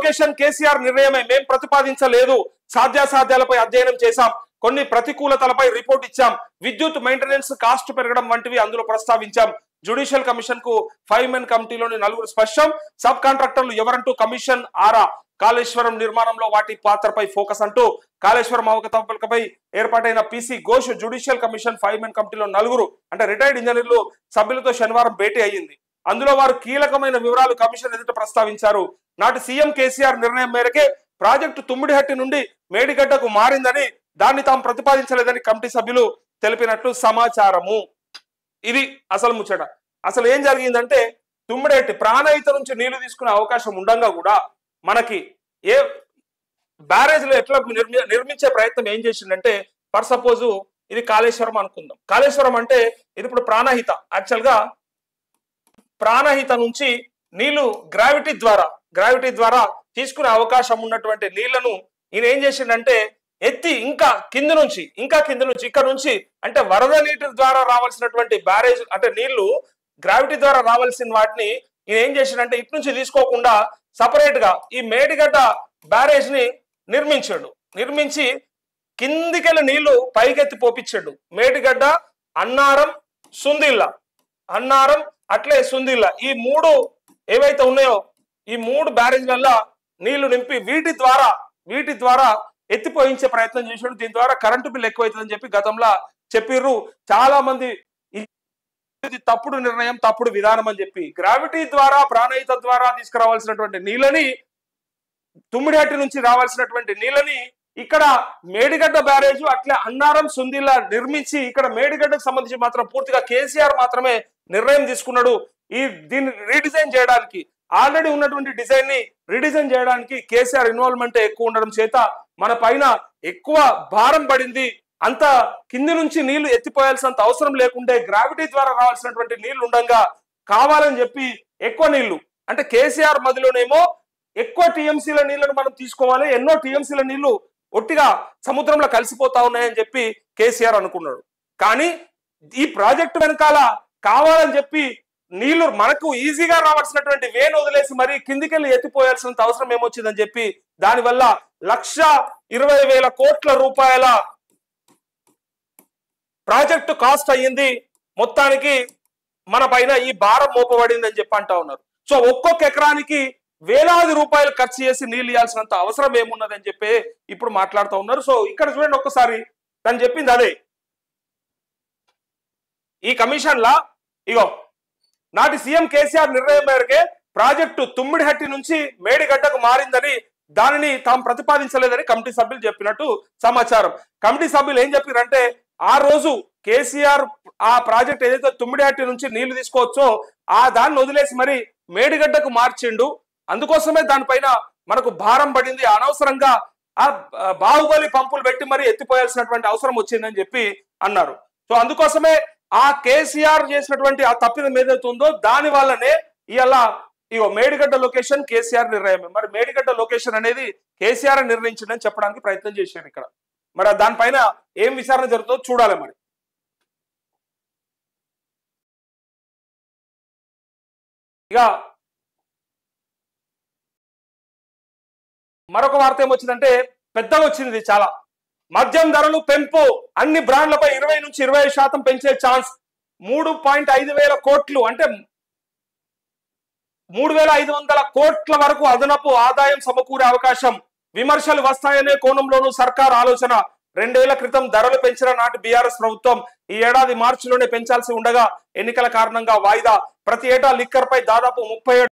Location KCR నిర్ణయమే, మేం ప్రతిపాదించలేదు. సాధ్యాసాధ్యాలపై అధ్యయనం చేశాం, కొన్ని ప్రతికూలతలపై రిపోర్ట్ ఇచ్చాం, విద్యుత్ మెయింటెనెన్స్ కాస్ట్ పెరగడం వంటివి అందులో ప్రస్తావించాం. జ్యుడిషియల్ కమిషన్ కు 5 మెన్ కమిటీలోని 4 స్పష్టం. సబ్ కాంట్రాక్టర్లు ఎవరంటూ కమిషన్ ఆరా. కాళేశ్వరం నిర్మాణంలో వాటి పాత్రపై ఫోకస్ అంటూ కాళేశ్వరం అవకతవకలపై ఏర్పాటైన PC Ghosh judicial commission 5 men కమిటీలో 4 అంటే రిటైర్డ్ ఇంజనీర్లు సభ్యులతో శనివారం భేటీ అయ్యింది. అందులో వారు కీలకమైన వివరాలు కమిషన్ ఎదుట ప్రస్తావించారు. నాటి సీఎం కేసీఆర్ నిర్ణయం మేరకే ప్రాజెక్టు తుమ్మిడిహట్టి నుండి మేడిగడ్డకు మారిందని, దాన్ని తాము ప్రతిపాదించలేదని కమిటీ సభ్యులు తెలిపినట్లు సమాచారము. ఇది అసలు ముచ్చట. అసలు ఏం జరిగిందంటే తుమ్మిడిహట్టి ప్రాణహిత నుంచి నీళ్లు తీసుకునే అవకాశం ఉండగా కూడా మనకి ఏ బ్యారేజ్లు ఎట్లా నిర్మించే ప్రయత్నం ఏం చేసిందంటే, ఫర్ సపోజ్ ఇది కాళేశ్వరం అనుకుందాం. కాళేశ్వరం అంటే ఇది ఇప్పుడు ప్రాణహిత. యాక్చువల్ గా ప్రాణహిత నుంచి నీళ్లు గ్రావిటీ ద్వారా తీసుకునే అవకాశం ఉన్నటువంటి నీళ్లను ఈయన ఏం చేసిండంటే ఎత్తి ఇంకా కింద నుంచి ఇక్కడ నుంచి అంటే వరద నీటి ద్వారా రావాల్సినటువంటి బ్యారేజ్ అంటే నీళ్లు గ్రావిటీ ద్వారా రావాల్సిన వాటిని ఈయన ఏం చేసిండంటే ఇటు నుంచి తీసుకోకుండా సపరేట్ గా ఈ మేడిగడ్డ బ్యారేజ్ ని నిర్మించి కిందికెళ్ళి నీళ్లు పైకెత్తి పోపించాడు. మేడిగడ్డ, అన్నారం, అట్లే సుందిల్ల ఈ 3 ఏవైతే ఉన్నాయో ఈ 3 బ్యారేజ్లలో నీళ్లు నింపి వీటి ద్వారా ఎత్తిపోయించే ప్రయత్నం చేశాడు. దీని ద్వారా కరెంటు బిల్ ఎక్కువైతుందని చెప్పి గతంలో చెప్పిర్రు చాలా మంది. ఇది తప్పుడు నిర్ణయం, తప్పుడు విధానం అని చెప్పి గ్రావిటీ ద్వారా ప్రాణహిత ద్వారా తీసుకురావాల్సినటువంటి నీళ్ళని, తుమ్మిడిహట్టి నుంచి రావాల్సినటువంటి నీళ్ళని ఇక్కడ మేడిగడ్డ బ్యారేజ్ అట్లే అన్నారం, సుందిల్లా నిర్మించి ఇక్కడ మేడిగడ్డకు సంబంధించి మాత్రం పూర్తిగా కేసీఆర్ మాత్రమే నిర్ణయం తీసుకున్నాడు. దీన్ని రీడిజైన్ చేయడానికి, ఆల్రెడీ ఉన్నటువంటి డిజైన్ ని రీడిజైన్ చేయడానికి కేసీఆర్ ఇన్వాల్వ్మెంట్ ఎక్కువ ఉండడం చేత మన పైన ఎక్కువ భారం పడింది. అంత కింది నుంచి నీళ్లు ఎత్తిపోయాల్సినంత అవసరం లేకుంటే గ్రావిటీ ద్వారా రావాల్సినటువంటి నీళ్లు ఉండగా కావాలని చెప్పి ఎక్కువ నీళ్లు అంటే కేసీఆర్ మధ్యలోనేమో ఎక్కువ టీఎంసీల నీళ్లను మనం తీసుకోవాలి, ఎన్నో టీఎంసీల నీళ్లు ఒట్టిగా సముద్రంలో కలిసిపోతా ఉన్నాయని చెప్పి కేసీఆర్ అనుకున్నాడు. కానీ ఈ ప్రాజెక్టు వెనకాల కావాలని చెప్పి నీళ్లు మనకు ఈజీగా రావాల్సినటువంటి వేను వదిలేసి మరి కిందికెళ్ళి ఎత్తిపోయాల్సినంత అవసరం ఏమొచ్చిందని చెప్పి దానివల్ల 1,20,000 కోట్ల రూపాయల ప్రాజెక్టు కాస్ట్ అయ్యింది. మొత్తానికి మన పైన ఈ భారం మోపబడింది అని చెప్పి అంటా ఉన్నారు. సో ఒక్కొక్క ఎకరానికి వేలాది రూపాయలు ఖర్చు చేసి నీళ్ళు ఇవ్వాల్సినంత అవసరం ఏమున్నదని చెప్పి ఇప్పుడు మాట్లాడుతూ ఉన్నారు. సో ఇక్కడ చూడండి ఒక్కసారి తను చెప్పింది అదే. ఈ కమిషన్ లా ఇగో నాటి సీఎం కేసీఆర్ నిర్ణయం మేరకే ప్రాజెక్టు తుమ్మిడిహట్టి నుంచి మేడిగడ్డకు మారిందని, దానిని తాము ప్రతిపాదించలేదని కమిటీ సభ్యులు చెప్పినట్టు సమాచారం. కమిటీ సభ్యులు ఏం చెప్పారంటే ఆ రోజు కేసీఆర్ ఆ ప్రాజెక్ట్ ఏదైతే తుమ్మిడిహట్టి నుంచి నీళ్లు తీసుకోవచ్చో దాన్ని వదిలేసి మరి మేడిగడ్డకు మార్చిండు. అందుకోసమే దానిపైన మనకు భారం పడింది, అనవసరంగా ఆ బాహుబలి పంపులు పెట్టి మరి ఎత్తిపోయాల్సినటువంటి అవసరం వచ్చిందని చెప్పి అన్నారు. సో అందుకోసమే ఆ కేసీఆర్ చేసినటువంటి ఆ తప్పిదం ఏదైతే ఉందో దాని వల్లనే ఇలా ఇగో మేడిగడ్డ లొకేషన్ కేసీఆర్ నిర్ణయమే. మరి మేడిగడ్డ లొకేషన్ అనేది కేసీఆర్ నిర్ణయించిందని చెప్పడానికి ప్రయత్నం చేశారు ఇక్కడ. మరి దానిపైన ఏం విచారణ జరుగుతుందో చూడాలి. మరి ఇక మరొక వార్త ఏమొచ్చిందంటే పెద్దగా వచ్చింది చాలా. మద్యం ధరలు పెంపు, అన్ని బ్రాండ్లపై 20 నుంచి 25% పెంచే ఛాన్స్. 3,500 కోట్లు అంటే 3,500 కోట్ల వరకు అదనపు ఆదాయం సమకూరే అవకాశం. విమర్శలు వస్తాయనే కోణంలోనూ సర్కార్ ఆలోచన. 2 ఏళ్ల క్రితం ధరలు పెంచిన నాటి బీఆర్ఎస్ ప్రభుత్వం ఈ ఏడాది మార్చిలోనే పెంచాల్సి ఉండగా ఎన్నికల కారణంగా వాయిదా. ప్రతి ఏటా లిక్కర్ పై దాదాపు 37